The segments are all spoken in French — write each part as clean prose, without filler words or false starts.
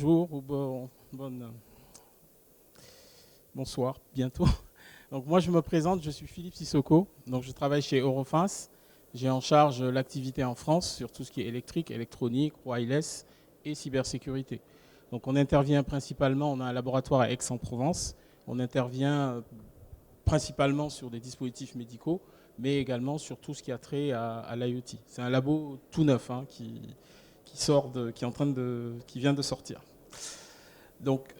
bonjour ou bonsoir bientôt. Donc moi je me présente, je suis Philippe Sissoko, donc je travaille chez Eurofins. J'ai en charge l'activité en France sur tout ce qui est électrique, électronique, wireless et cybersécurité. Donc on intervient principalement, on a un laboratoire à Aix-en-Provence, on intervient principalement sur des dispositifs médicaux, mais également sur tout ce qui a trait à l'IoT. C'est un labo tout neuf qui vient de sortir. Donc,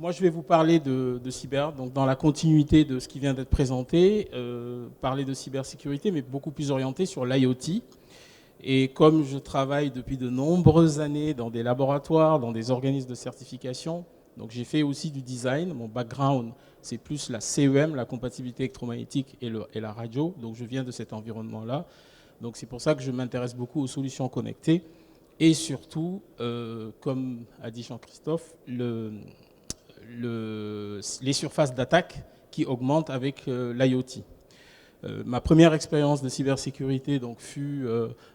moi, je vais vous parler de cyber, donc dans la continuité de ce qui vient d'être présenté, parler de cybersécurité, mais beaucoup plus orienté sur l'IoT. Et comme je travaille depuis de nombreuses années dans des laboratoires, dans des organismes de certification, donc j'ai fait aussi du design. Mon background, c'est plus la CEM, la compatibilité électromagnétique et la radio. Donc je viens de cet environnement-là. Donc c'est pour ça que je m'intéresse beaucoup aux solutions connectées. Et surtout, comme a dit Jean-Christophe, les surfaces d'attaque qui augmentent avec l'IoT. Ma première expérience de cybersécurité donc, fut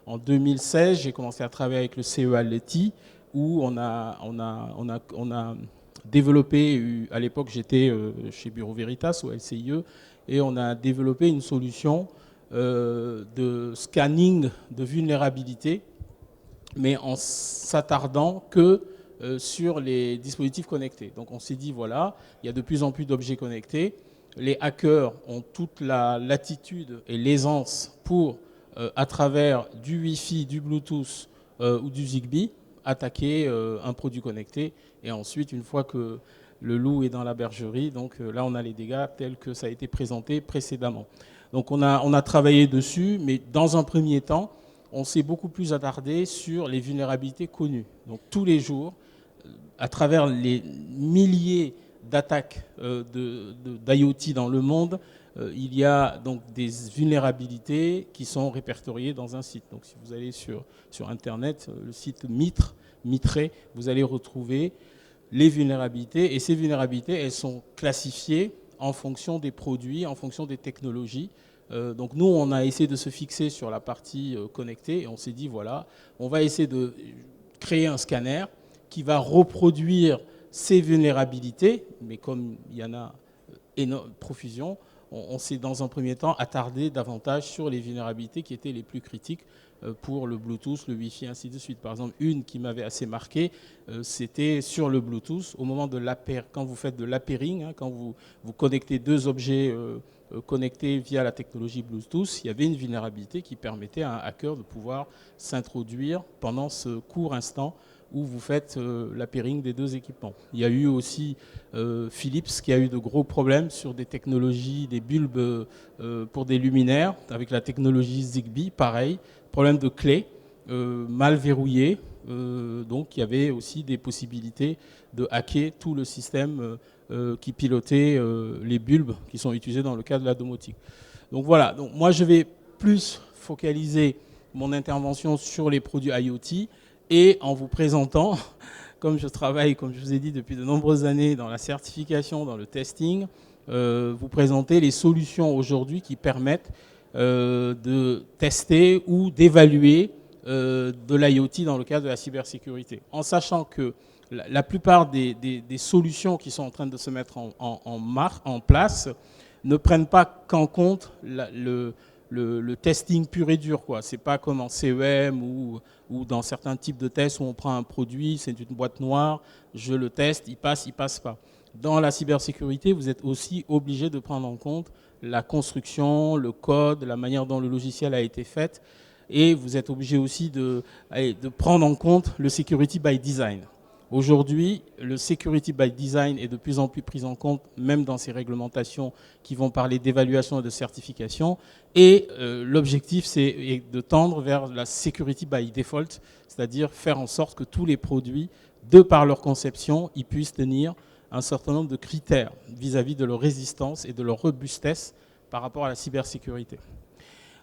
en 2016. J'ai commencé à travailler avec le CEA Leti, où on a développé, à l'époque j'étais chez Bureau Veritas, au LCIE, et on a développé une solution de scanning de vulnérabilité, mais en s'attardant que sur les dispositifs connectés. Donc on s'est dit, voilà, il y a de plus en plus d'objets connectés. Les hackers ont toute la latitude et l'aisance pour, à travers du Wi-Fi, du Bluetooth ou du Zigbee, attaquer un produit connecté. Et ensuite, une fois que le loup est dans la bergerie, donc là on a les dégâts tels que ça a été présenté précédemment. Donc on a travaillé dessus, mais dans un premier temps, on s'est beaucoup plus attardé sur les vulnérabilités connues. Donc tous les jours, à travers les milliers d'attaques d'IoT dans le monde, il y a donc des vulnérabilités qui sont répertoriées dans un site. Donc si vous allez sur Internet, le site Mitré, vous allez retrouver les vulnérabilités. Et ces vulnérabilités, elles sont classifiées en fonction des produits, en fonction des technologies. Donc nous, on a essayé de se fixer sur la partie connectée et on s'est dit, voilà, on va essayer de créer un scanner qui va reproduire ces vulnérabilités, mais comme il y en a profusion, on s'est dans un premier temps attardé davantage sur les vulnérabilités qui étaient les plus critiques pour le Bluetooth, le Wi-Fi, ainsi de suite. Par exemple, une qui m'avait assez marqué, c'était sur le Bluetooth, au moment de quand vous faites de l'apairing, quand vous connectez deux objets connectés via la technologie Bluetooth, il y avait une vulnérabilité qui permettait à un hacker de pouvoir s'introduire pendant ce court instant où vous faites la pairing des deux équipements. Il y a eu aussi Philips qui a eu de gros problèmes sur des technologies, des bulbes pour des luminaires, avec la technologie Zigbee, pareil, problème de clé, mal verrouillé, donc il y avait aussi des possibilités de hacker tout le système qui pilotait les bulbes qui sont utilisés dans le cadre de la domotique. Donc voilà, donc moi je vais plus focaliser mon intervention sur les produits IoT, et en vous présentant, comme je travaille, comme je vous ai dit, depuis de nombreuses années dans la certification, dans le testing, vous présenter les solutions aujourd'hui qui permettent de tester ou d'évaluer de l'IoT dans le cadre de la cybersécurité. En sachant que la plupart des solutions qui sont en train de se mettre en place ne prennent pas qu'en compte le testing pur et dur. Ce n'est pas comme en CEM ou dans certains types de tests où on prend un produit, c'est une boîte noire, je le teste, il passe pas. Dans la cybersécurité, vous êtes aussi obligé de prendre en compte la construction, le code, la manière dont le logiciel a été fait, et vous êtes obligé aussi de prendre en compte le security by design. Aujourd'hui, le security by design est de plus en plus pris en compte, même dans ces réglementations qui vont parler d'évaluation et de certification. Et l'objectif, c'est de tendre vers la security by default, c'est-à-dire faire en sorte que tous les produits, de par leur conception, ils puissent tenir un certain nombre de critères vis-à-vis de leur résistance et de leur robustesse par rapport à la cybersécurité.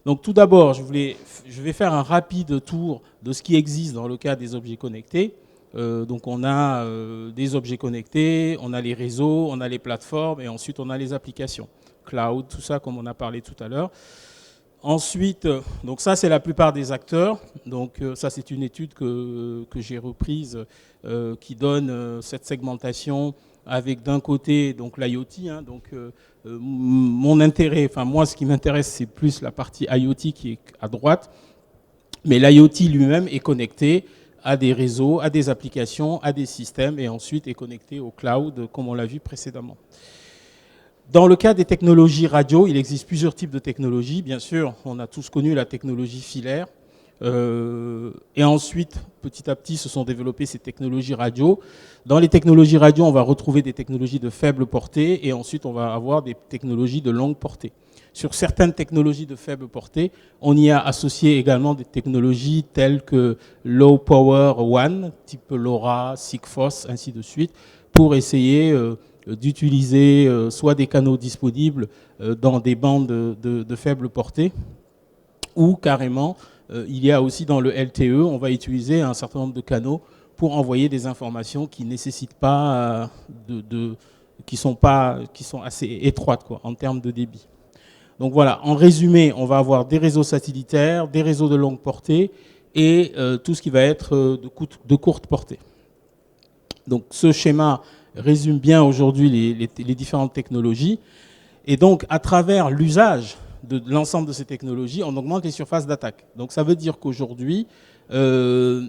Donc tout d'abord, je vais faire un rapide tour de ce qui existe dans le cas des objets connectés. Donc on a des objets connectés, on a les réseaux, on a les plateformes et ensuite on a les applications. Cloud, tout ça comme on a parlé tout à l'heure. Ensuite, donc ça c'est la plupart des acteurs. Donc ça c'est une étude que j'ai reprise qui donne cette segmentation avec d'un côté donc l'IoT. Hein, donc mon intérêt, enfin moi ce qui m'intéresse c'est plus la partie IoT qui est à droite, mais l'IoT lui-même est connecté à des réseaux, à des applications, à des systèmes et ensuite est connecté au cloud comme on l'a vu précédemment. Dans le cas des technologies radio, il existe plusieurs types de technologies. Bien sûr, on a tous connu la technologie filaire. Et ensuite, petit à petit, se sont développées ces technologies radio. Dans les technologies radio, on va retrouver des technologies de faible portée et ensuite, on va avoir des technologies de longue portée. Sur certaines technologies de faible portée, on y a associé également des technologies telles que Low Power WAN, type LoRa, Sigfox, ainsi de suite, pour essayer d'utiliser soit des canaux disponibles dans des bandes de faible portée, ou carrément, il y a aussi dans le LTE, on va utiliser un certain nombre de canaux pour envoyer des informations qui nécessitent pas qui sont assez étroites quoi, en termes de débit. Donc voilà, en résumé, on va avoir des réseaux satellitaires, des réseaux de longue portée et tout ce qui va être de courte portée. Donc ce schéma résume bien aujourd'hui les différentes technologies. Et donc, à travers l'usage de l'ensemble de ces technologies, on augmente les surfaces d'attaque. Donc ça veut dire qu'aujourd'hui,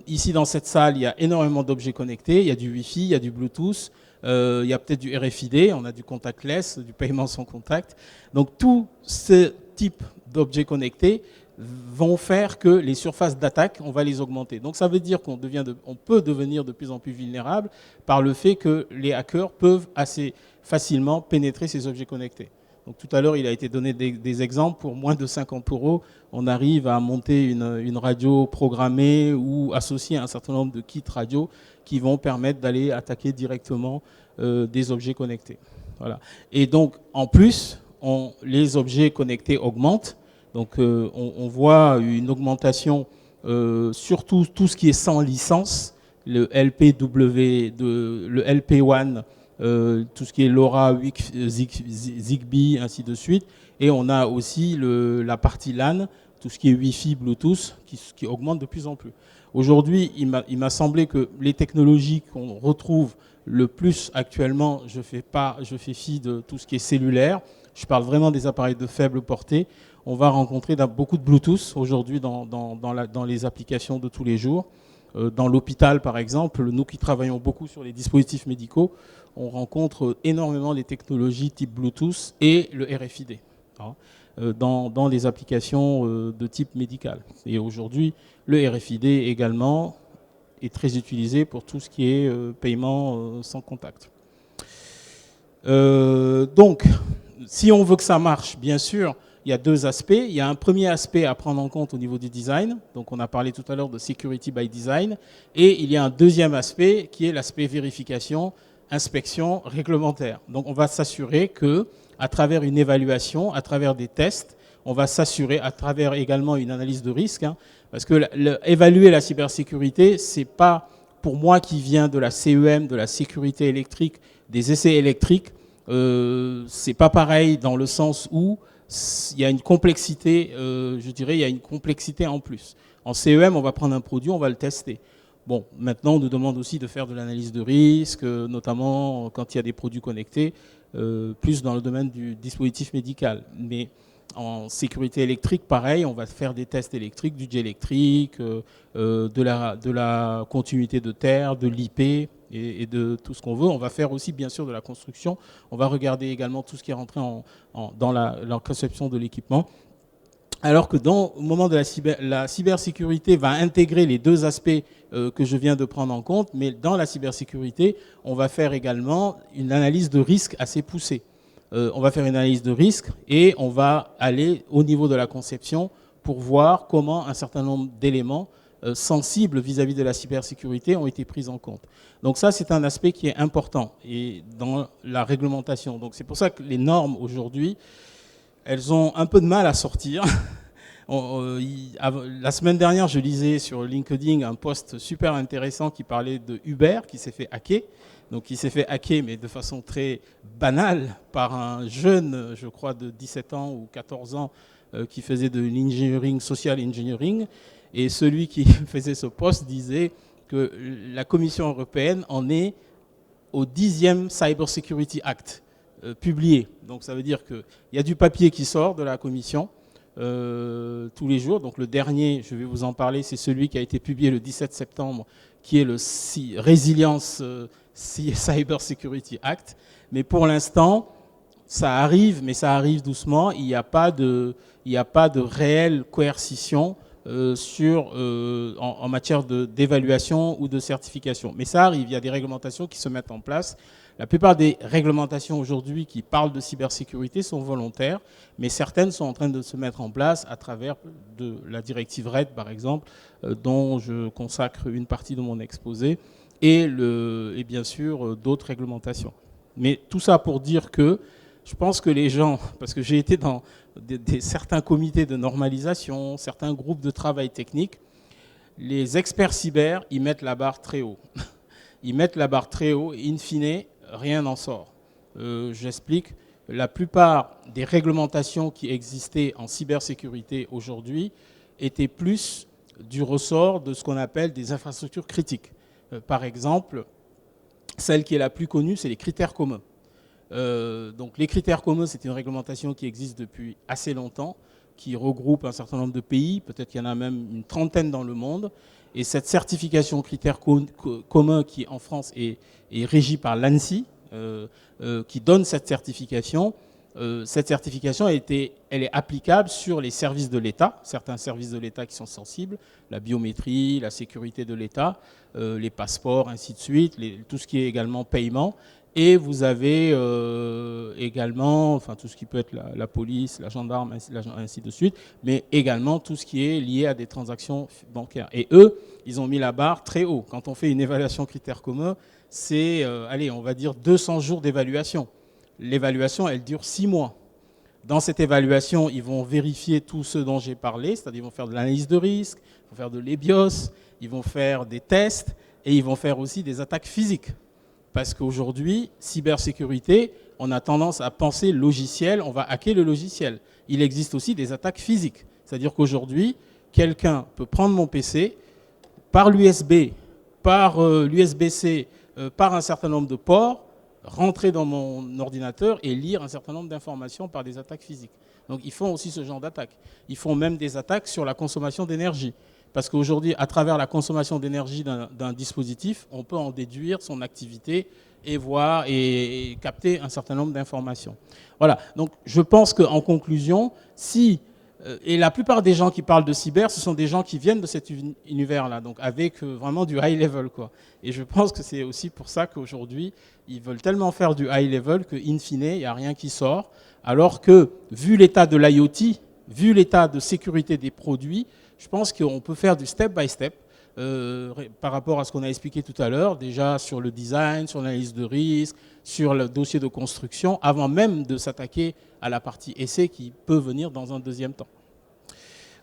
ici dans cette salle, il y a énormément d'objets connectés, il y a du Wi-Fi, il y a du Bluetooth, il y a peut-être du RFID, on a du contactless, du paiement sans contact. Donc tous ces types d'objets connectés vont faire que les surfaces d'attaque, on va les augmenter. Donc ça veut dire qu'on peut devenir de plus en plus vulnérable par le fait que les hackers peuvent assez facilement pénétrer ces objets connectés. Donc tout à l'heure, il a été donné des exemples. Pour moins de 50 €, on arrive à monter une radio programmée ou associer un certain nombre de kits radio qui vont permettre d'aller attaquer directement des objets connectés. Voilà. Et donc, en plus, les objets connectés augmentent. Donc, on voit une augmentation sur tout ce qui est sans licence, le LPW, le LP1, tout ce qui est LoRa, Zigbee, ainsi de suite. Et on a aussi la partie LAN, tout ce qui est Wi-Fi, Bluetooth, qui augmente de plus en plus. Aujourd'hui, il m'a semblé que les technologies qu'on retrouve le plus actuellement, je fais fi de tout ce qui est cellulaire. Je parle vraiment des appareils de faible portée. On va rencontrer beaucoup de Bluetooth aujourd'hui dans les applications de tous les jours. Dans l'hôpital, par exemple, nous qui travaillons beaucoup sur les dispositifs médicaux, on rencontre énormément les technologies type Bluetooth et le RFID dans les applications de type médical. Et aujourd'hui, le RFID également est très utilisé pour tout ce qui est paiement sans contact. Donc, si on veut que ça marche, bien sûr, il y a deux aspects. Il y a un premier aspect à prendre en compte au niveau du design. Donc, on a parlé tout à l'heure de security by design. Et il y a un deuxième aspect qui est l'aspect vérification, inspection réglementaire. Donc, on va s'assurer que, à travers une évaluation, à travers des tests, on va s'assurer, à travers également une analyse de risque, parce que évaluer la cybersécurité, c'est pas pour moi qui viens de la CEM, de la sécurité électrique, des essais électriques, c'est pas pareil dans le sens où il y a une complexité, je dirais, il y a une complexité en plus. En CEM, on va prendre un produit, on va le tester. Bon, maintenant, on nous demande aussi de faire de l'analyse de risque, notamment quand il y a des produits connectés, plus dans le domaine du dispositif médical. Mais en sécurité électrique, pareil, on va faire des tests électriques, du diélectrique, de la continuité de terre, de l'IP et de tout ce qu'on veut. On va faire aussi, bien sûr, de la construction. On va regarder également tout ce qui est rentré dans la conception de l'équipement. Alors que au moment de la cybersécurité va intégrer les deux aspects que je viens de prendre en compte, mais dans la cybersécurité, on va faire également une analyse de risque assez poussée. On va faire une analyse de risque et on va aller au niveau de la conception pour voir comment un certain nombre d'éléments sensibles vis-à-vis de la cybersécurité ont été pris en compte. Donc ça, c'est un aspect qui est important et dans la réglementation. Donc c'est pour ça que les normes aujourd'hui, elles ont un peu de mal à sortir. La semaine dernière, je lisais sur LinkedIn un post super intéressant qui parlait de Uber qui s'est fait hacker. Donc il s'est fait hacker, mais de façon très banale, par un jeune, je crois, de 17 ans ou 14 ans, qui faisait de l'engineering, social engineering, et celui qui faisait ce poste disait que la Commission européenne en est au 10e Cyber Security Act publié. Donc ça veut dire qu'il y a du papier qui sort de la Commission tous les jours. Donc le dernier, je vais vous en parler, c'est celui qui a été publié le 17 septembre, qui est le Resilience Cyber Security Act. Mais pour l'instant, ça arrive, mais ça arrive doucement. Il n'y a pas de réelle coercition en matière d'évaluation ou de certification. Mais ça arrive, il y a des réglementations qui se mettent en place. La plupart des réglementations aujourd'hui qui parlent de cybersécurité sont volontaires, mais certaines sont en train de se mettre en place à travers de la directive RED, par exemple, dont je consacre une partie de mon exposé, et bien sûr d'autres réglementations. Mais tout ça pour dire que je pense que les gens, parce que j'ai été dans certains comités de normalisation, certains groupes de travail technique, les experts cyber, ils mettent la barre très haut. Ils mettent la barre très haut et in fine, rien n'en sort. J'explique, la plupart des réglementations qui existaient en cybersécurité aujourd'hui étaient plus du ressort de ce qu'on appelle des infrastructures critiques. Par exemple, celle qui est la plus connue, c'est les critères communs. Donc les critères communs, c'est une réglementation qui existe depuis assez longtemps, qui regroupe un certain nombre de pays, peut-être qu'il y en a même une trentaine dans le monde. Et cette certification critères communs qui en France est régie par l'ANSSI, qui donne cette certification elle est applicable sur les services de l'État, certains services de l'État qui sont sensibles, la biométrie, la sécurité de l'État, les passeports, ainsi de suite, tout ce qui est également paiement. Et vous avez également, enfin tout ce qui peut être la police, la gendarme, ainsi de suite, mais également tout ce qui est lié à des transactions bancaires. Et eux, ils ont mis la barre très haut. Quand on fait une évaluation critères communs, c'est, allez, on va dire 200 jours d'évaluation. L'évaluation, elle dure 6 mois. Dans cette évaluation, ils vont vérifier tout ce dont j'ai parlé, c'est-à-dire ils vont faire de l'analyse de risque, ils vont faire de l'EBIOS, ils vont faire des tests et ils vont faire aussi des attaques physiques. Parce qu'aujourd'hui, cybersécurité, on a tendance à penser logiciel, on va hacker le logiciel. Il existe aussi des attaques physiques. C'est-à-dire qu'aujourd'hui, quelqu'un peut prendre mon PC par l'USB, par l'USB-C, par un certain nombre de ports, rentrer dans mon ordinateur et lire un certain nombre d'informations par des attaques physiques. Donc ils font aussi ce genre d'attaques. Ils font même des attaques sur la consommation d'énergie. Parce qu'aujourd'hui, à travers la consommation d'énergie d'un dispositif, on peut en déduire son activité et voir et capter un certain nombre d'informations. Voilà, donc je pense qu'en conclusion, et la plupart des gens qui parlent de cyber, ce sont des gens qui viennent de cet univers-là, donc avec vraiment du high level, quoi. Et je pense que c'est aussi pour ça qu'aujourd'hui, ils veulent tellement faire du high level qu'in fine, il n'y a rien qui sort, alors que, vu l'état de l'IoT, vu l'état de sécurité des produits, je pense qu'on peut faire du step by step par rapport à ce qu'on a expliqué tout à l'heure, déjà sur le design, sur l'analyse de risque, sur le dossier de construction, avant même de s'attaquer à la partie essai qui peut venir dans un deuxième temps.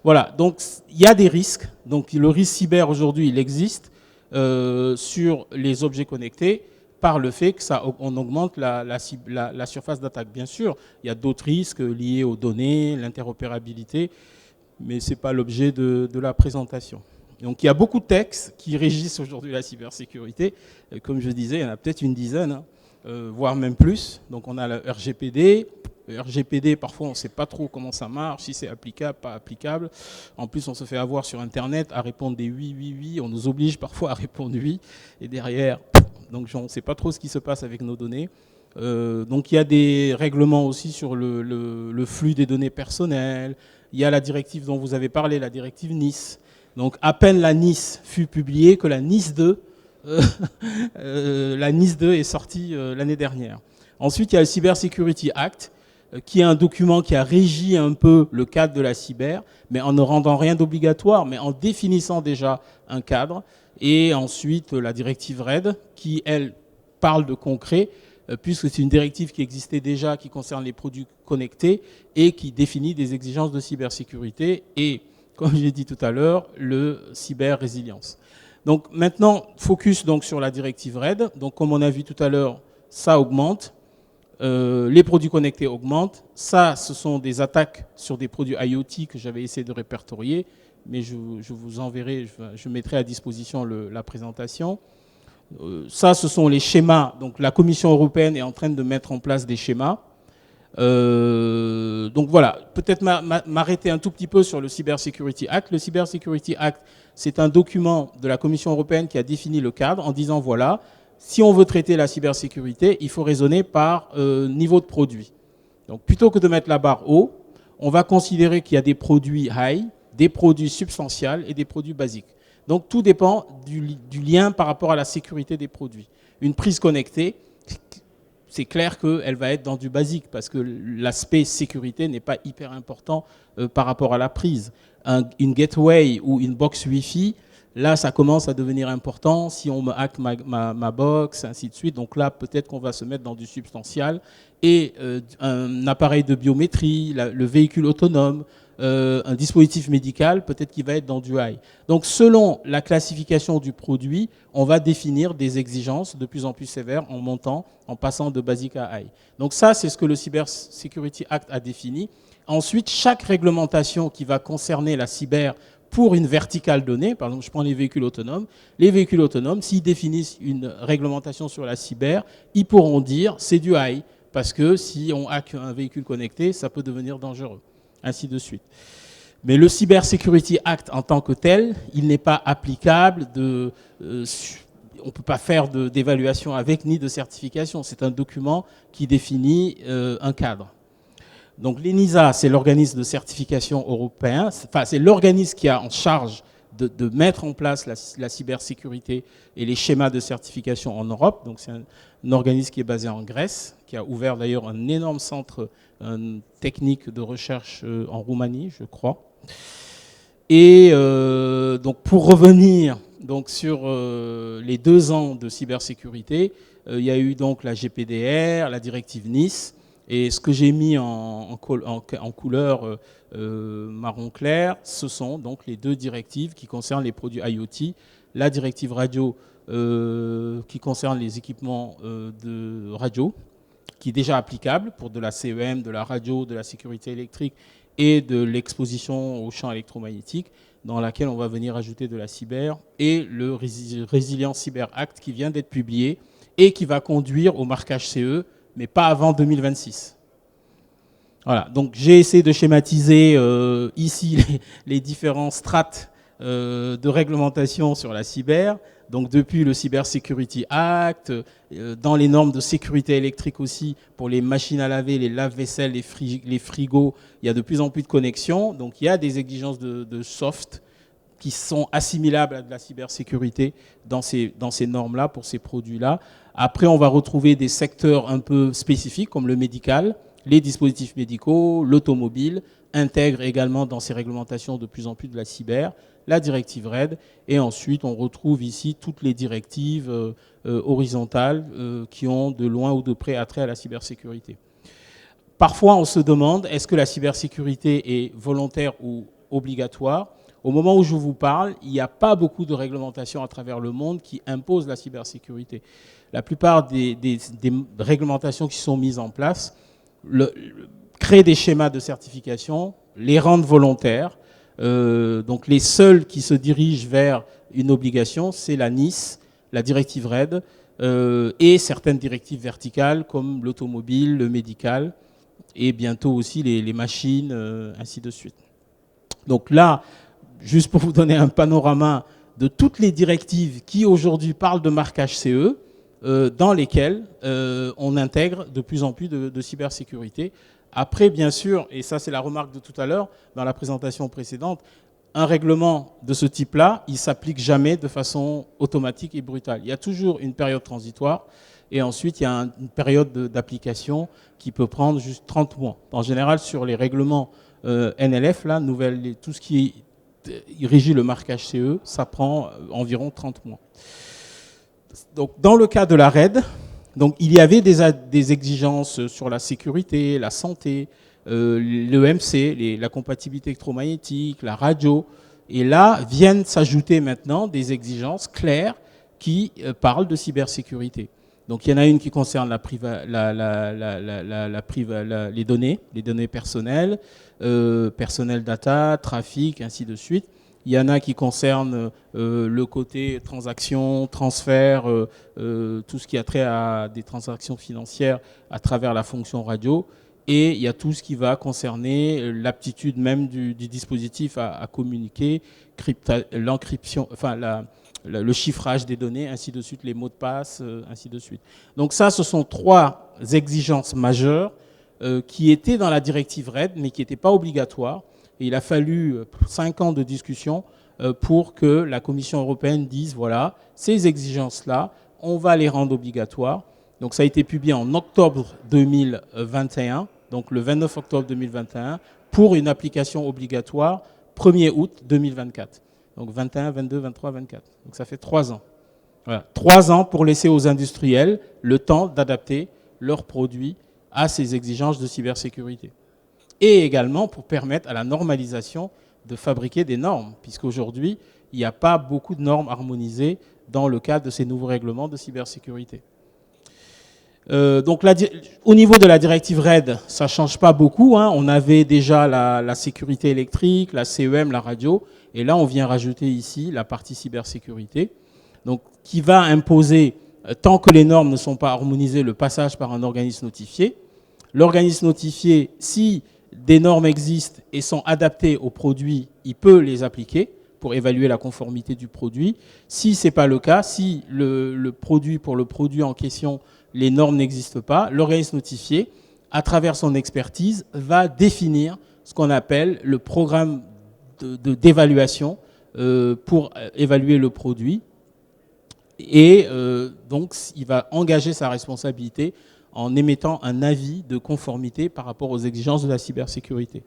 Voilà, donc il y a des risques. Donc le risque cyber aujourd'hui, il existe sur les objets connectés par le fait qu'on augmente la surface d'attaque. Bien sûr, il y a d'autres risques liés aux données, l'interopérabilité, mais ce n'est pas l'objet de la présentation. Donc il y a beaucoup de textes qui régissent aujourd'hui la cybersécurité. Comme je disais, il y en a peut-être une dizaine, voire même plus. Donc on a le RGPD. Le RGPD, parfois on ne sait pas trop comment ça marche, si c'est applicable, pas applicable. En plus, on se fait avoir sur Internet à répondre des oui, oui, oui. On nous oblige parfois à répondre oui. Et derrière, donc on ne sait pas trop ce qui se passe avec nos données. Donc il y a des règlements aussi sur le flux des données personnelles. Il y a la directive dont vous avez parlé, la directive Nice. Donc à peine la Nice fut publiée que la Nice 2, la Nice 2 est sortie l'année dernière. Ensuite, il y a le Cyber Security Act, qui est un document qui a régi un peu le cadre de la cyber, mais en ne rendant rien d'obligatoire, mais en définissant déjà un cadre. Et ensuite, la directive RED, qui, elle, parle de concret, puisque c'est une directive qui existait déjà, qui concerne les produits connectés et qui définit des exigences de cybersécurité et, comme j'ai dit tout à l'heure, le cyber-résilience. Donc maintenant, focus donc sur la directive RED. Donc comme on a vu tout à l'heure, ça augmente. les produits connectés augmentent. Ça, ce sont des attaques sur des produits IoT que j'avais essayé de répertorier, mais je vous enverrai, je mettrai à disposition la présentation. Ça, ce sont les schémas. Donc la Commission européenne est en train de mettre en place des schémas. Donc voilà, peut-être m'arrêter un tout petit peu sur le Cyber Security Act. Le Cyber Security Act, c'est un document de la Commission européenne qui a défini le cadre en disant, voilà, si on veut traiter la cybersécurité, il faut raisonner par niveau de produit. Donc plutôt que de mettre la barre haut, on va considérer qu'il y a des produits high, des produits substantiels et des produits basiques. Donc tout dépend du lien par rapport à la sécurité des produits. Une prise connectée, c'est clair qu'elle va être dans du basique parce que l'aspect sécurité n'est pas hyper important par rapport à la prise. Une gateway ou une box Wi-Fi, là, ça commence à devenir important. Si on me hack ma box, ainsi de suite. Donc là, peut-être qu'on va se mettre dans du substantiel. Et un appareil de biométrie, le véhicule autonome, un dispositif médical, peut-être qu'il va être dans du high. Donc selon la classification du produit, on va définir des exigences de plus en plus sévères en montant, en passant de basique à high. Donc ça, c'est ce que le Cyber Security Act a défini. Ensuite, chaque réglementation qui va concerner la cyber pour une verticale donnée, par exemple, je prends les véhicules autonomes, s'ils définissent une réglementation sur la cyber, ils pourront dire c'est du high, parce que si on hack un véhicule connecté, ça peut devenir dangereux, ainsi de suite. Mais le Cyber Security Act en tant que tel, il n'est pas applicable, on ne peut pas faire d'évaluation avec ni de certification. C'est un document qui définit un cadre. Donc l'ENISA, c'est l'organisme de certification européen, enfin, c'est l'organisme qui a en charge de mettre en place la cybersécurité et les schémas de certification en Europe. Donc c'est un organisme qui est basé en Grèce, qui a ouvert d'ailleurs un énorme centre technique de recherche en Roumanie, je crois. Et donc pour revenir donc, sur les 2 ans de cybersécurité, il y a eu donc la GPDR, la directive Nice. Et ce que j'ai mis en couleur marron clair, ce sont donc les 2 directives qui concernent les produits IoT. La directive radio qui concerne les équipements de radio, qui est déjà applicable pour de la CEM, de la radio, de la sécurité électrique et de l'exposition aux champs électromagnétiques, dans laquelle on va venir ajouter de la cyber, et le Resilience Cyber Act qui vient d'être publié et qui va conduire au marquage CE, mais pas avant 2026. Voilà, donc j'ai essayé de schématiser ici les différents strates de réglementation sur la cyber. Donc depuis le Cyber Security Act, dans les normes de sécurité électrique aussi, pour les machines à laver, les lave-vaisselle, les frigos, il y a de plus en plus de connexions. Donc il y a des exigences de soft qui sont assimilables à de la cybersécurité dans ces normes-là, pour ces produits-là. Après, on va retrouver des secteurs un peu spécifiques, comme le médical, les dispositifs médicaux, l'automobile, intègrent également dans ces réglementations de plus en plus de la cyber, la directive RED, et ensuite on retrouve ici toutes les directives horizontales qui ont de loin ou de près attrait à la cybersécurité. Parfois, on se demande, est-ce que la cybersécurité est volontaire ou obligatoire ? Au moment où je vous parle, il n'y a pas beaucoup de réglementations à travers le monde qui imposent la cybersécurité. La plupart des réglementations qui sont mises en place créent des schémas de certification, les rendent volontaires. Donc les seuls qui se dirigent vers une obligation, c'est la Nice, la directive RED et certaines directives verticales comme l'automobile, le médical et bientôt aussi les machines, ainsi de suite. Donc là, juste pour vous donner un panorama de toutes les directives qui aujourd'hui parlent de marquage CE, dans lesquelles on intègre de plus en plus de cybersécurité. Après, bien sûr, et ça c'est la remarque de tout à l'heure, dans la présentation précédente, un règlement de ce type-là, il ne s'applique jamais de façon automatique et brutale. Il y a toujours une période transitoire et ensuite il y a une période d'application qui peut prendre juste 30 mois. En général, sur les règlements NLF, là, tout ce qui régit le marquage CE, ça prend environ 30 mois. Donc, dans le cas de la RED, donc, il y avait des exigences sur la sécurité, la santé, l'EMC, la compatibilité électromagnétique, la radio. Et là, viennent s'ajouter maintenant des exigences claires qui parlent de cybersécurité. Donc il y en a une qui concerne les données personnelles, personnel data, trafic, ainsi de suite. Il y en a qui concernent le côté transactions, transferts, tout ce qui a trait à des transactions financières à travers la fonction radio. Et il y a tout ce qui va concerner l'aptitude même du dispositif à communiquer, l'encryption, enfin le chiffrage des données, ainsi de suite, les mots de passe, ainsi de suite. Donc ça, ce sont 3 exigences majeures qui étaient dans la directive RED, mais qui n'étaient pas obligatoires. Et il a fallu 5 ans de discussion pour que la Commission européenne dise, voilà, ces exigences-là, on va les rendre obligatoires. Donc ça a été publié en octobre 2021, donc le 29 octobre 2021, pour une application obligatoire 1er août 2024. Donc 21, 22, 23, 24. Donc ça fait 3 ans. Voilà. 3 ans pour laisser aux industriels le temps d'adapter leurs produits à ces exigences de cybersécurité. Et également pour permettre à la normalisation de fabriquer des normes, puisqu'aujourd'hui, il n'y a pas beaucoup de normes harmonisées dans le cadre de ces nouveaux règlements de cybersécurité. Donc au niveau de la directive RED, ça ne change pas beaucoup. Hein. On avait déjà la sécurité électrique, la CEM, la radio, et là on vient rajouter ici la partie cybersécurité, donc qui va imposer, tant que les normes ne sont pas harmonisées, le passage par un organisme notifié. L'organisme notifié, si des normes existent et sont adaptées aux produits, il peut les appliquer pour évaluer la conformité du produit. Si ce n'est pas le cas, si pour le produit en question, les normes n'existent pas, l'organisme notifié, à travers son expertise, va définir ce qu'on appelle le programme d'évaluation pour évaluer le produit. Et donc, il va engager sa responsabilité en émettant un avis de conformité par rapport aux exigences de la cybersécurité.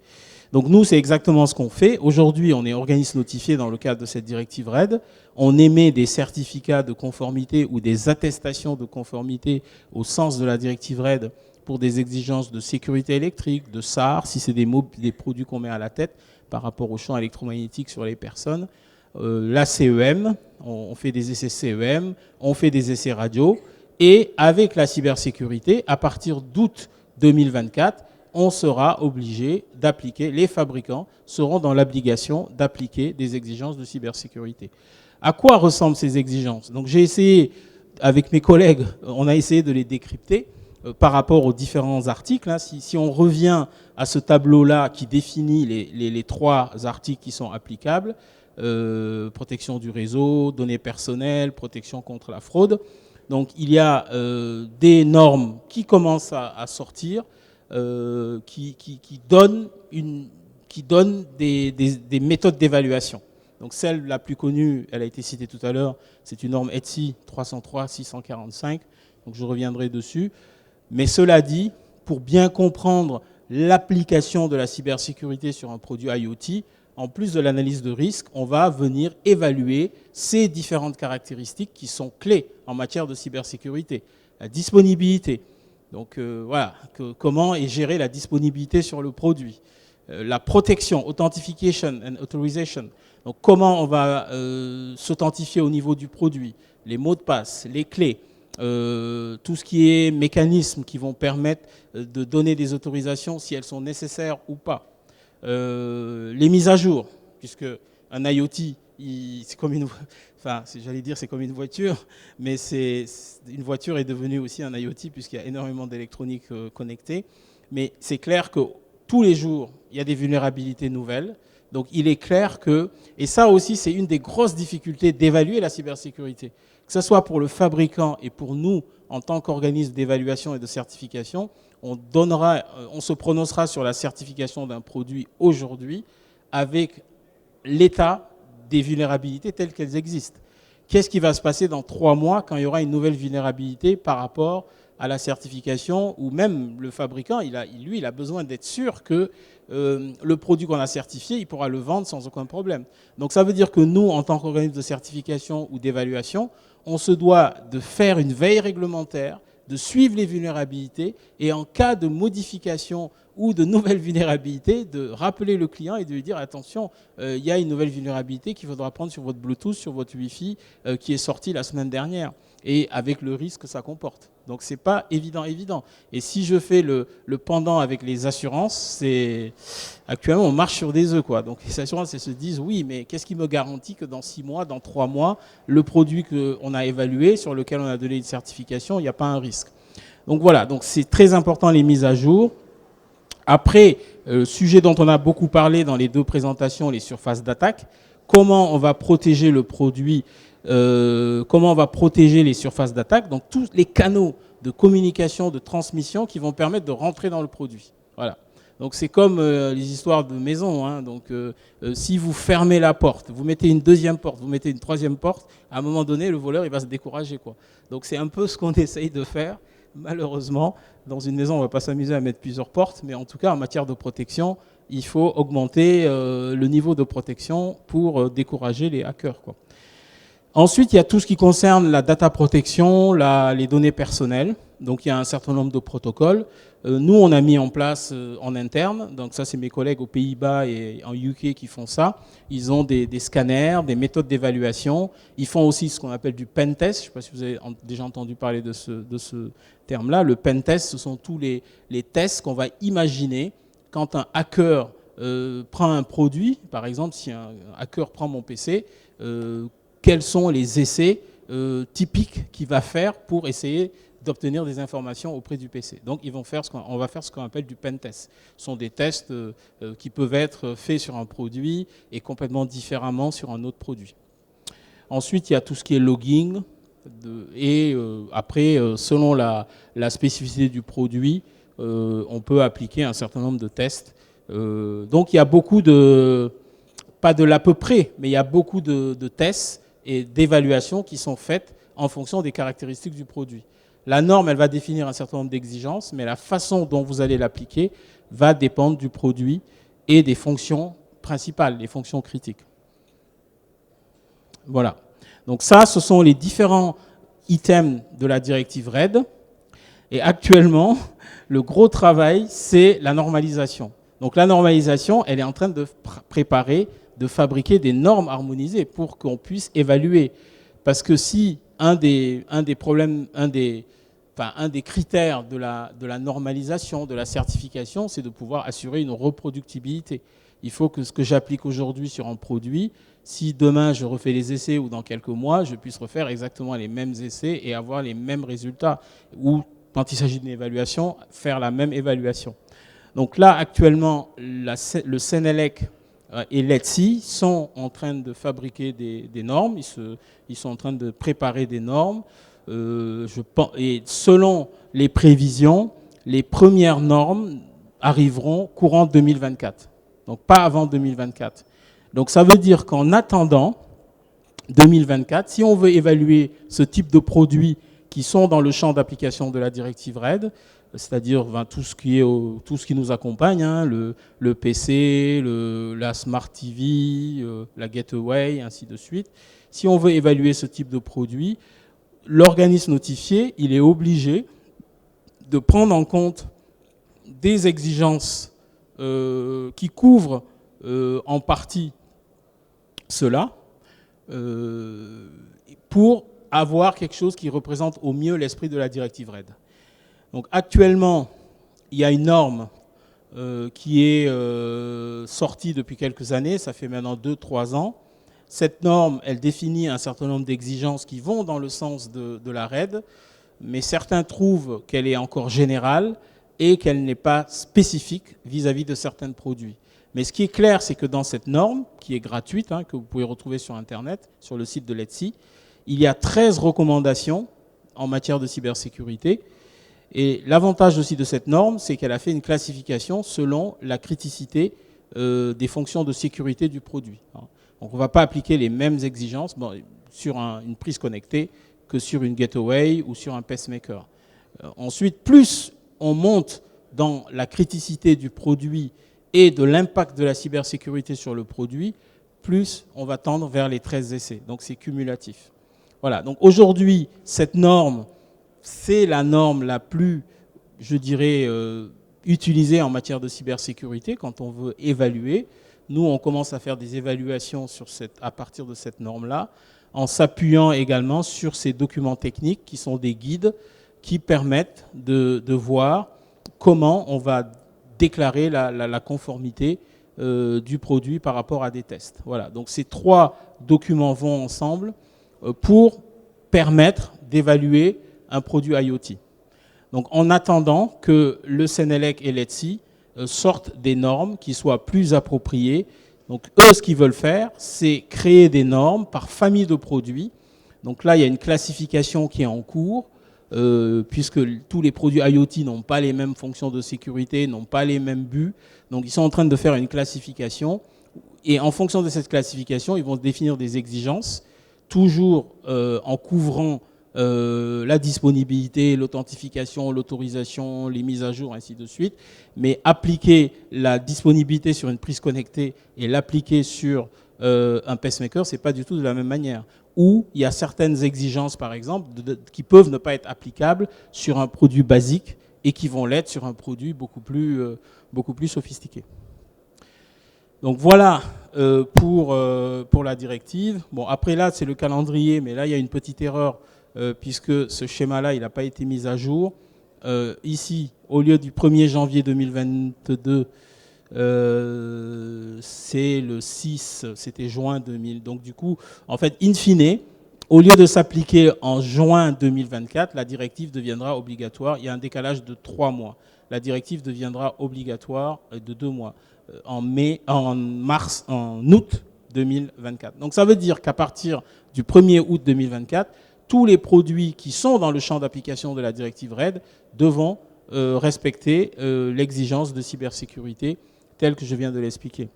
Donc nous, c'est exactement ce qu'on fait. Aujourd'hui, on est organisme notifié dans le cadre de cette directive RED. On émet des certificats de conformité ou des attestations de conformité au sens de la directive RED pour des exigences de sécurité électrique, de SAR, si c'est des produits qu'on met à la tête par rapport au champ électromagnétique sur les personnes. La CEM, on fait des essais CEM, on fait des essais radio. Et avec la cybersécurité, à partir d'août 2024, on sera obligé d'appliquer, les fabricants seront dans l'obligation d'appliquer des exigences de cybersécurité. À quoi ressemblent ces exigences? Donc j'ai essayé, avec mes collègues, on a essayé de les décrypter par rapport aux différents articles. Hein. Si on revient à ce tableau-là qui définit les 3 articles qui sont applicables, protection du réseau, données personnelles, protection contre la fraude. Donc il y a des normes qui commencent à sortir, qui donnent des méthodes d'évaluation. Donc celle la plus connue, elle a été citée tout à l'heure, c'est une norme ETSI 303-645, donc je reviendrai dessus. Mais cela dit, pour bien comprendre l'application de la cybersécurité sur un produit IoT, en plus de l'analyse de risque, on va venir évaluer ces différentes caractéristiques qui sont clés en matière de cybersécurité. La disponibilité, donc voilà, comment est gérée la disponibilité sur le produit. La protection, authentication and authorization, donc comment on va s'authentifier au niveau du produit, les mots de passe, les clés, tout ce qui est mécanismes qui vont permettre de donner des autorisations si elles sont nécessaires ou pas. Les mises à jour, puisque un IoT, c'est comme c'est comme une voiture, mais une voiture est devenue aussi un IoT puisqu'il y a énormément d'électronique connectée. Mais c'est clair que tous les jours, il y a des vulnérabilités nouvelles. Donc il est clair que, et ça aussi c'est une des grosses difficultés d'évaluer la cybersécurité, que ce soit pour le fabricant et pour nous en tant qu'organisme d'évaluation et de certification, on se prononcera sur la certification d'un produit aujourd'hui avec l'état des vulnérabilités telles qu'elles existent. Qu'est-ce qui va se passer dans 3 mois quand il y aura une nouvelle vulnérabilité par rapport à la certification, ou même le fabricant, il a besoin d'être sûr que le produit qu'on a certifié, il pourra le vendre sans aucun problème. Donc ça veut dire que nous, en tant qu'organisme de certification ou d'évaluation, on se doit de faire une veille réglementaire, de suivre les vulnérabilités et en cas de modification ou de nouvelle vulnérabilité, de rappeler le client et de lui dire attention, il y a une nouvelle vulnérabilité qu'il faudra prendre sur votre Bluetooth, sur votre Wi-Fi qui est sortie la semaine dernière. et avec le risque que ça comporte. Donc c'est pas évident. Et si je fais le pendant avec les assurances, c'est actuellement on marche sur des œufs, quoi. Donc les assurances, elles se disent oui, mais qu'est-ce qui me garantit que dans 6 mois, dans 3 mois, le produit qu'on a évalué, sur lequel on a donné une certification, il n'y a pas un risque. Donc voilà, donc c'est très important les mises à jour. Après, sujet dont on a beaucoup parlé dans les 2 présentations, les surfaces d'attaque, comment on va protéger le produit, comment on va protéger les surfaces d'attaque, donc tous les canaux de communication, de transmission qui vont permettre de rentrer dans le produit. Voilà. Donc c'est comme les histoires de maison, hein. Donc si vous fermez la porte, vous mettez une 2e porte, vous mettez une 3e porte, à un moment donné, le voleur il va se décourager, quoi. Donc c'est un peu ce qu'on essaye de faire. Malheureusement, dans une maison, on ne va pas s'amuser à mettre plusieurs portes, mais en tout cas, en matière de protection, il faut augmenter le niveau de protection pour décourager les hackers, quoi. Ensuite, il y a tout ce qui concerne la data protection, les données personnelles. Donc, il y a un certain nombre de protocoles. Nous, on a mis en place en interne, donc ça, c'est mes collègues aux Pays-Bas et en UK qui font ça. Ils ont des scanners, des méthodes d'évaluation. Ils font aussi ce qu'on appelle du pen test. Je ne sais pas si vous avez déjà entendu parler de ce terme-là. Le pen test, ce sont tous les tests qu'on va imaginer quand un hacker prend un produit. Par exemple, si un hacker prend mon PC, quels sont les essais typiques qu'il va faire pour essayer d'obtenir des informations auprès du PC. Donc, on va faire ce qu'on appelle du pen test. Ce sont des tests qui peuvent être faits sur un produit et complètement différemment sur un autre produit. Ensuite, il y a tout ce qui est logging. Après, selon la spécificité du produit, on peut appliquer un certain nombre de tests. Donc, il y a beaucoup pas de l'à peu près, mais il y a beaucoup de tests et d'évaluations qui sont faites en fonction des caractéristiques du produit. La norme, elle va définir un certain nombre d'exigences, mais la façon dont vous allez l'appliquer va dépendre du produit et des fonctions principales, les fonctions critiques. Voilà. Donc ça, ce sont les différents items de la directive RED. Et actuellement, le gros travail, c'est la normalisation. Donc la normalisation, elle est en train de préparer, de fabriquer des normes harmonisées pour qu'on puisse évaluer. Parce que si un des critères de la normalisation, de la certification, c'est de pouvoir assurer une reproductibilité. Il faut que ce que j'applique aujourd'hui sur un produit, si demain je refais les essais ou dans quelques mois, je puisse refaire exactement les mêmes essais et avoir les mêmes résultats. Ou quand il s'agit d'une évaluation, faire la même évaluation. Donc là, actuellement, le Senelec et l'ETSI sont en train de fabriquer des normes, ils sont en train de préparer des normes. Et selon les prévisions, les premières normes arriveront courant 2024. Donc pas avant 2024. Donc ça veut dire qu'en attendant 2024, si on veut évaluer ce type de produits qui sont dans le champ d'application de la directive RED, c'est-à-dire tout ce qui nous accompagne, hein, le PC, la Smart TV, la Gateway, ainsi de suite. Si on veut évaluer ce type de produit, l'organisme notifié, il est obligé de prendre en compte des exigences qui couvrent en partie cela pour avoir quelque chose qui représente au mieux l'esprit de la directive RED. Donc actuellement, il y a une norme qui est sortie depuis quelques années, ça fait maintenant 2-3 ans. Cette norme, elle définit un certain nombre d'exigences qui vont dans le sens de la RED, mais certains trouvent qu'elle est encore générale et qu'elle n'est pas spécifique vis-à-vis de certains produits. Mais ce qui est clair, c'est que dans cette norme, qui est gratuite, hein, que vous pouvez retrouver sur Internet, sur le site de l'ETSI, il y a 13 recommandations en matière de cybersécurité. Et l'avantage aussi de cette norme, c'est qu'elle a fait une classification selon la criticité des fonctions de sécurité du produit. Donc on ne va pas appliquer les mêmes exigences sur une prise connectée que sur une gateway ou sur un pacemaker. Ensuite, plus on monte dans la criticité du produit et de l'impact de la cybersécurité sur le produit, plus on va tendre vers les 13 essais. Donc c'est cumulatif. Voilà. Donc aujourd'hui, cette norme, c'est la norme la plus, je dirais, utilisée en matière de cybersécurité quand on veut évaluer. Nous, on commence à faire des évaluations à partir de cette norme-là. en s'appuyant également sur ces documents techniques qui sont des guides qui permettent de voir comment on va déclarer la conformité du produit par rapport à des tests. Voilà, donc ces 3 documents vont ensemble pour permettre d'évaluer un produit IoT. Donc en attendant que le Sénélec et l'ETSI sortent des normes qui soient plus appropriées. Donc eux, ce qu'ils veulent faire, c'est créer des normes par famille de produits. Donc là, il y a une classification qui est en cours, puisque tous les produits IoT n'ont pas les mêmes fonctions de sécurité, n'ont pas les mêmes buts. Donc ils sont en train de faire une classification. Et en fonction de cette classification, ils vont définir des exigences, toujours en couvrant la disponibilité, l'authentification, l'autorisation, les mises à jour, ainsi de suite. Mais appliquer la disponibilité sur une prise connectée et l'appliquer sur un pacemaker, ce n'est pas du tout de la même manière. Ou il y a certaines exigences, par exemple, qui peuvent ne pas être applicables sur un produit basique et qui vont l'être sur un produit beaucoup plus sophistiqué. Donc voilà pour la directive. Bon, après là, c'est le calendrier, mais là, il y a une petite erreur puisque ce schéma-là, il n'a pas été mis à jour. Ici, au lieu du 1er janvier 2022, c'est le 6, c'était juin 2000. Donc du coup, en fait, in fine, au lieu de s'appliquer en juin 2024, la directive deviendra obligatoire. Il y a un décalage de 3 mois. La directive deviendra obligatoire de 2 mois, en août 2024. Donc ça veut dire qu'à partir du 1er août 2024, tous les produits qui sont dans le champ d'application de la directive RED devront respecter l'exigence de cybersécurité telle que je viens de l'expliquer.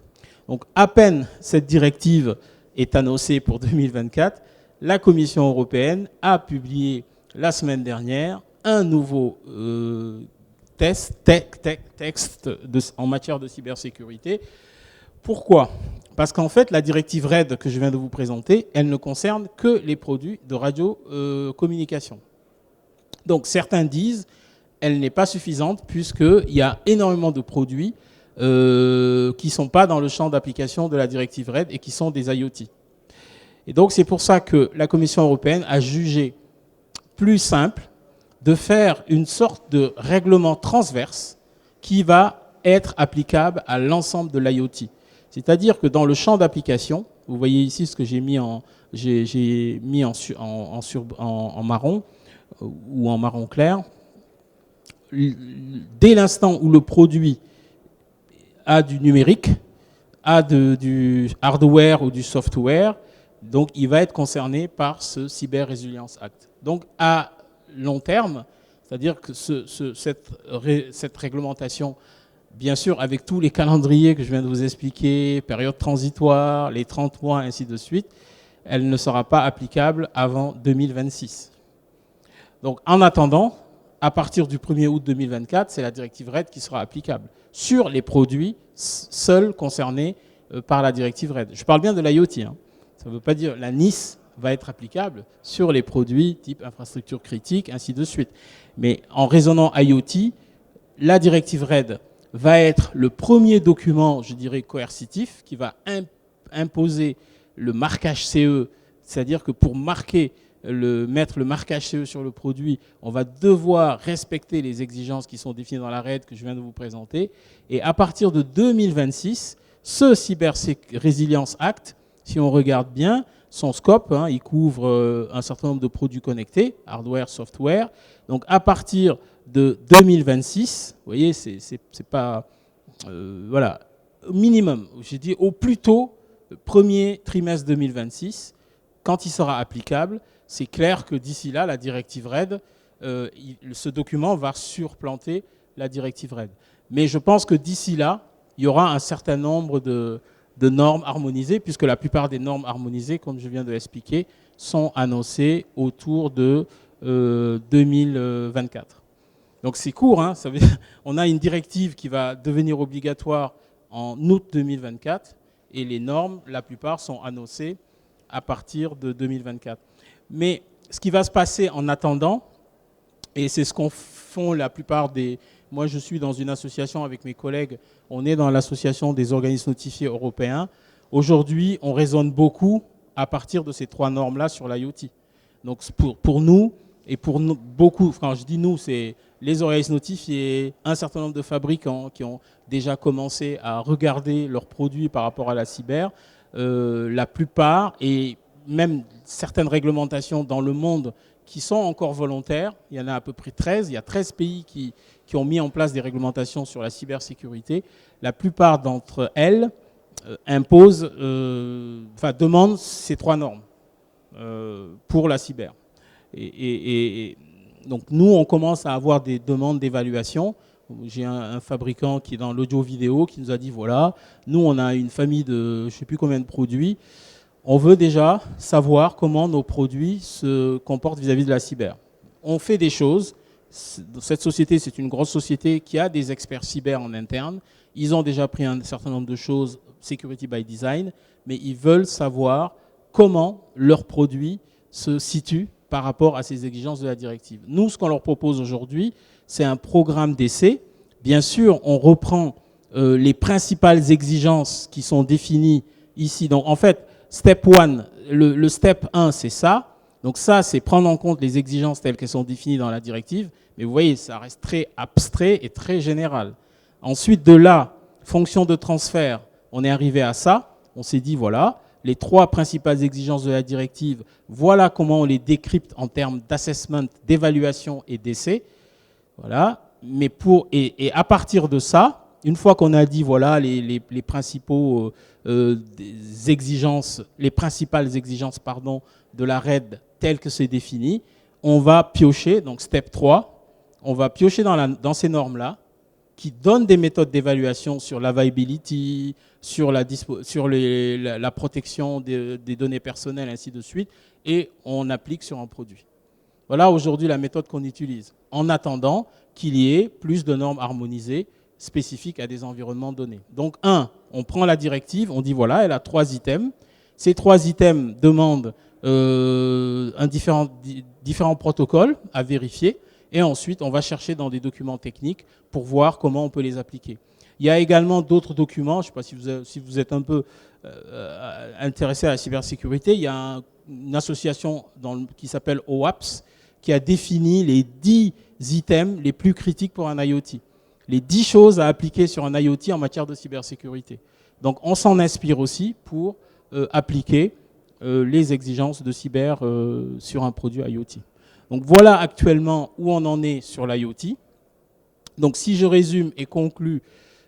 Donc à peine cette directive est annoncée pour 2024, la Commission européenne a publié la semaine dernière un nouveau texte en matière de cybersécurité. Pourquoi ? Parce qu'en fait, la directive RED que je viens de vous présenter, elle ne concerne que les produits de radiocommunication. Donc certains disent qu'elle n'est pas suffisante puisqu'il y a énormément de produits qui ne sont pas dans le champ d'application de la directive RED et qui sont des IoT. Et donc c'est pour ça que la Commission européenne a jugé plus simple de faire une sorte de règlement transverse qui va être applicable à l'ensemble de l'IoT. C'est-à-dire que dans le champ d'application, vous voyez ici ce que j'ai mis en marron ou en marron clair, dès l'instant où le produit a du numérique, a du hardware ou du software, donc il va être concerné par ce Cyber Resilience Act. Donc à long terme, c'est-à-dire que cette réglementation, bien sûr avec tous les calendriers que je viens de vous expliquer, période transitoire, les 30 mois, ainsi de suite, elle ne sera pas applicable avant 2026. Donc en attendant, à partir du 1er août 2024, c'est la directive RED qui sera applicable sur les produits seuls concernés par la directive RED. Je parle bien de l'IoT. Hein. Ça ne veut pas dire la NIS va être applicable sur les produits type infrastructure critique, ainsi de suite. Mais en raisonnant IoT, la directive RED va être le premier document, je dirais, coercitif qui va imposer le marquage CE, c'est-à-dire que pour mettre le marquage CE sur le produit, on va devoir respecter les exigences qui sont définies dans la RED que je viens de vous présenter. Et à partir de 2026, ce Cyber Resilience Act, si on regarde bien, son scope, il couvre un certain nombre de produits connectés, hardware, software. Donc à partir de 2026, vous voyez, c'est pas... voilà, minimum, j'ai dit au plus tôt, premier trimestre 2026, quand il sera applicable, c'est clair que d'ici là, la directive RED, ce document va surplanter la directive RED. Mais je pense que d'ici là, il y aura un certain nombre de normes harmonisées, puisque la plupart des normes harmonisées, comme je viens de l'expliquer, sont annoncées autour de 2024. Donc c'est court, hein, ça veut dire, on a une directive qui va devenir obligatoire en août 2024, et les normes, la plupart, sont annoncées à partir de 2024. Mais ce qui va se passer en attendant, et c'est ce qu'on font la plupart des... Moi, je suis dans une association avec mes collègues, on est dans l'association des organismes notifiés européens. Aujourd'hui, on raisonne beaucoup à partir de ces 3 normes-là sur l'IoT. Donc pour nous, et pour nous, beaucoup, quand je dis nous, c'est les Aureis Notif et un certain nombre de fabricants qui ont déjà commencé à regarder leurs produits par rapport à la cyber. La plupart, et même certaines réglementations dans le monde qui sont encore volontaires, il y en a à peu près 13, il y a 13 pays qui ont mis en place des réglementations sur la cybersécurité. La plupart d'entre elles imposent, demandent ces 3 normes pour la cyber. Et donc nous, on commence à avoir des demandes d'évaluation. J'ai un fabricant qui est dans l'audio-vidéo qui nous a dit, voilà, nous, on a une famille de je ne sais plus combien de produits. On veut déjà savoir comment nos produits se comportent vis-à-vis de la cyber. On fait des choses. Cette société, c'est une grosse société qui a des experts cyber en interne. Ils ont déjà pris un certain nombre de choses, security by design, mais ils veulent savoir comment leurs produits se situent par rapport à ces exigences de la directive. Nous, ce qu'on leur propose aujourd'hui, c'est un programme d'essai. Bien sûr, on reprend les principales exigences qui sont définies ici. Donc, en fait, step 1, le step 1, c'est ça. Donc ça, c'est prendre en compte les exigences telles qu'elles sont définies dans la directive. Mais vous voyez, ça reste très abstrait et très général. Ensuite, de là, fonction de transfert, on est arrivé à ça. On s'est dit, voilà, les 3 principales exigences de la directive, voilà comment on les décrypte en termes d'assessment, d'évaluation et d'essai. Voilà. Mais et à partir de ça, une fois qu'on a dit voilà les principaux exigences, les principales exigences de la RED telles que c'est défini, on va piocher, donc step 3, on va piocher dans ces normes-là qui donnent des méthodes d'évaluation sur la viability, sur la protection des données personnelles, ainsi de suite, et on applique sur un produit. Voilà aujourd'hui la méthode qu'on utilise, en attendant qu'il y ait plus de normes harmonisées spécifiques à des environnements donnés. Donc, on prend la directive, on dit voilà, elle a 3 items. Ces 3 items demandent différents protocoles à vérifier, et ensuite, on va chercher dans des documents techniques pour voir comment on peut les appliquer. Il y a également d'autres documents, je ne sais pas si vous êtes un peu intéressé à la cybersécurité, il y a une association qui s'appelle OWASP qui a défini les 10 items les plus critiques pour un IoT. Les 10 choses à appliquer sur un IoT en matière de cybersécurité. Donc on s'en inspire aussi pour appliquer les exigences de cyber sur un produit IoT. Donc voilà actuellement où on en est sur l'IoT. Donc si je résume et conclue,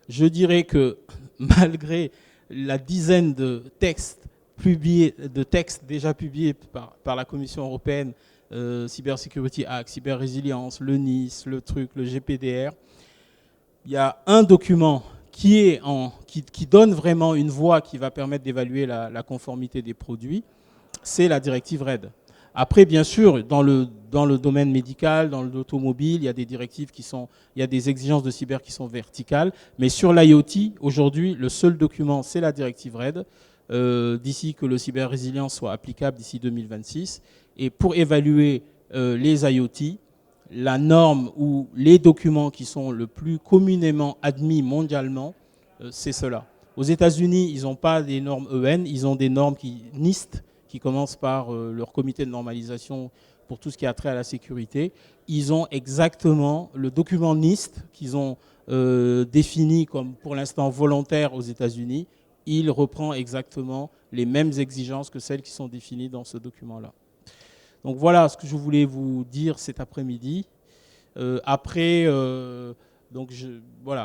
je dirais que malgré la dizaine de textes déjà publiés par la Commission européenne, Cyber Security Act, Cyber Résilience, le NIS, le GPDR, il y a un document qui donne vraiment une voie qui va permettre d'évaluer la conformité des produits, c'est la directive RED. Après, bien sûr, dans le domaine médical, dans l'automobile, il y a des directives il y a des exigences de cyber qui sont verticales. Mais sur l'IoT, aujourd'hui, le seul document, c'est la directive RED, d'ici que le cyber résilience soit applicable d'ici 2026. Et pour évaluer les IoT, la norme ou les documents qui sont le plus communément admis mondialement, c'est cela. Aux États-Unis, ils n'ont pas des normes EN, ils ont des normes NIST, qui commencent par leur comité de normalisation pour tout ce qui a trait à la sécurité. Ils ont exactement le document NIST qu'ils ont défini comme pour l'instant volontaire aux États-Unis. Il reprend exactement les mêmes exigences que celles qui sont définies dans ce document-là. Donc voilà ce que je voulais vous dire cet après-midi. Voilà,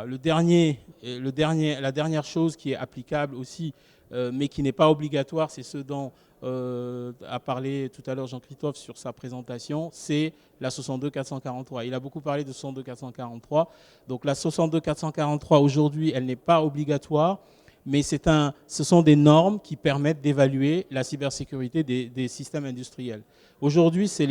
la dernière chose qui est applicable aussi, mais qui n'est pas obligatoire, c'est ce dont a parlé tout à l'heure Jean-Christophe sur sa présentation, c'est la 62443. Il a beaucoup parlé de 62443. Donc la 62443 aujourd'hui, elle n'est pas obligatoire, mais ce sont des normes qui permettent d'évaluer la cybersécurité des systèmes industriels. Aujourd'hui, c'est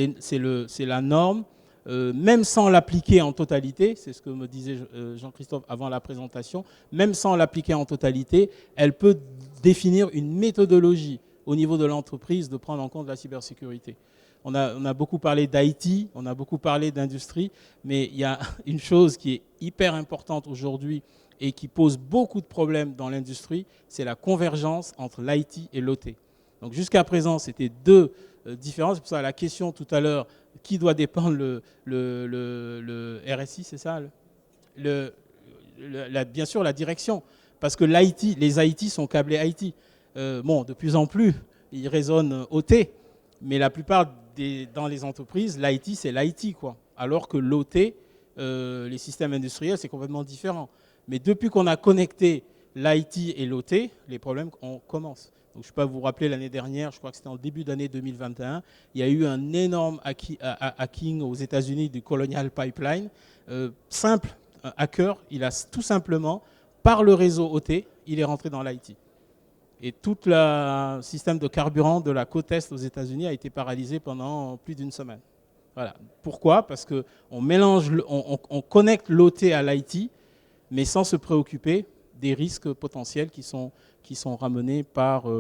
la norme, même sans l'appliquer en totalité, c'est ce que me disait Jean-Christophe avant la présentation, même sans l'appliquer en totalité, elle peut définir une méthodologie au niveau de l'entreprise de prendre en compte la cybersécurité. On a beaucoup parlé d'IT, on a beaucoup parlé d'industrie, mais il y a une chose qui est hyper importante aujourd'hui et qui pose beaucoup de problèmes dans l'industrie, c'est la convergence entre l'IT et l'OT. Donc jusqu'à présent, c'était deux différences. C'est pour ça la question tout à l'heure, qui doit dépendre le RSI, c'est ça bien sûr, la direction. Parce que l'IT, les IT sont câblés IT. Bon, de plus en plus, ils résonnent OT, mais la plupart dans les entreprises, l'IT, c'est l'IT, quoi. Alors que l'OT, les systèmes industriels, c'est complètement différent. Mais depuis qu'on a connecté l'IT et l'OT, les problèmes, on commence. Donc, je peux vous rappeler l'année dernière, je crois que c'était en début d'année 2021, il y a eu un énorme hacking aux États-Unis du Colonial Pipeline. Simple, un hacker, il a tout simplement, par le réseau OT, il est rentré dans l'IT. Et tout le système de carburant de la côte Est aux États-Unis a été paralysé pendant plus d'une semaine. Voilà. Pourquoi? Parce qu'on mélange, on connecte l'OT à l'IT, mais sans se préoccuper des risques potentiels qui sont ramenés par...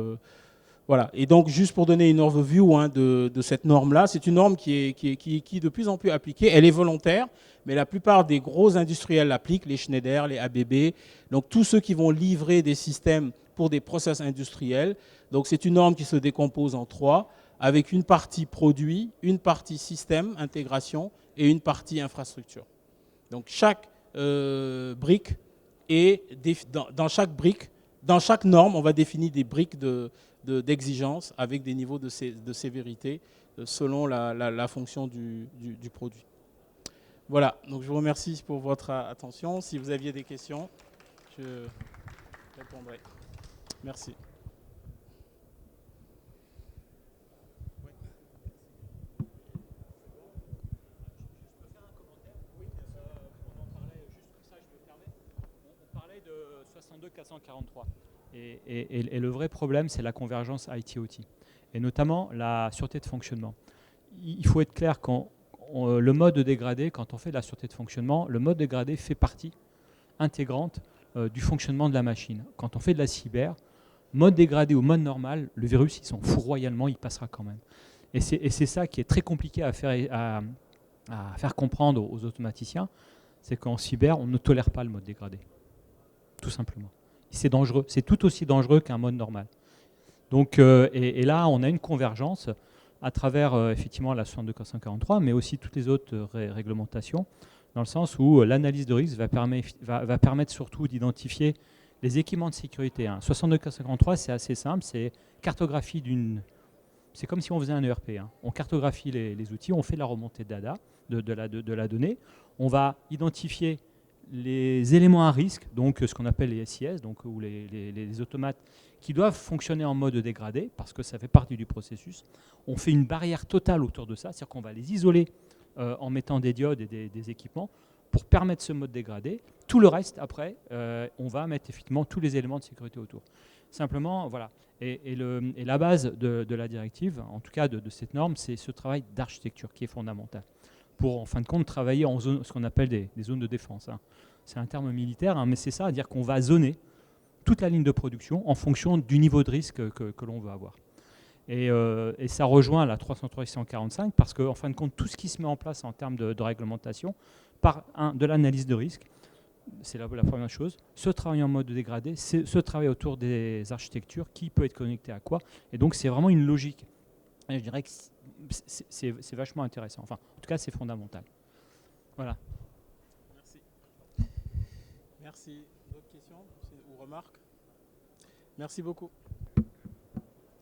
voilà. Et donc, juste pour donner une overview de cette norme-là, c'est une norme qui est de plus en plus appliquée. Elle est volontaire, mais la plupart des gros industriels l'appliquent, les Schneider, les ABB, donc tous ceux qui vont livrer des systèmes pour des process industriels. Donc, c'est une norme qui se décompose en trois, avec une partie produit, une partie système, intégration, et une partie infrastructure. Donc, chaque brique est dans chaque brique, dans chaque norme, on va définir des briques d'exigence avec des niveaux de sévérité selon la fonction du produit. Voilà, donc je vous remercie pour votre attention. Si vous aviez des questions, je répondrai. Merci. On parlait de 62-443. Et le vrai problème, c'est la convergence IT-OT. Et notamment la sûreté de fonctionnement. Il faut être clair, le mode dégradé, quand on fait de la sûreté de fonctionnement, le mode dégradé fait partie intégrante du fonctionnement de la machine. Quand on fait de la cyber, mode dégradé ou mode normal, le virus, il s'en fout royalement, il passera quand même. Et c'est ça qui est très compliqué à faire comprendre aux automaticiens, c'est qu'en cyber, on ne tolère pas le mode dégradé. Tout simplement. C'est dangereux. C'est tout aussi dangereux qu'un mode normal. Donc, et là, on a une convergence à travers effectivement la 62.443, mais aussi toutes les autres réglementations, dans le sens où l'analyse de risque va permettre surtout d'identifier les équipements de sécurité. 62.453, c'est assez simple, c'est cartographie d'une... C'est comme si on faisait un ERP. On cartographie les outils, on fait la remontée de la donnée, on va identifier les éléments à risque, donc ce qu'on appelle les SIS, donc, ou les automates qui doivent fonctionner en mode dégradé, parce que ça fait partie du processus. On fait une barrière totale autour de ça, c'est-à-dire qu'on va les isoler en mettant des diodes et des équipements pour permettre ce mode dégradé. Tout le reste, après, on va mettre effectivement tous les éléments de sécurité autour. Simplement, voilà. Et la base de la directive, en tout cas de cette norme, c'est ce travail d'architecture qui est fondamental pour, en fin de compte, travailler en zone, ce qu'on appelle des zones de défense. C'est un terme militaire, mais c'est ça, à dire qu'on va zoner toute la ligne de production en fonction du niveau de risque que l'on veut avoir. Et ça rejoint la 303-645 parce qu'en fin de compte, tout ce qui se met en place en termes de réglementation, par de l'analyse de risque, c'est la première chose. Ce travail en mode dégradé, c'est ce travail autour des architectures, qui peut être connecté à quoi. Et donc, c'est vraiment une logique. Et je dirais que c'est vachement intéressant. Enfin, en tout cas, c'est fondamental. Voilà. Merci. Merci. D'autres questions ou remarques? Merci beaucoup.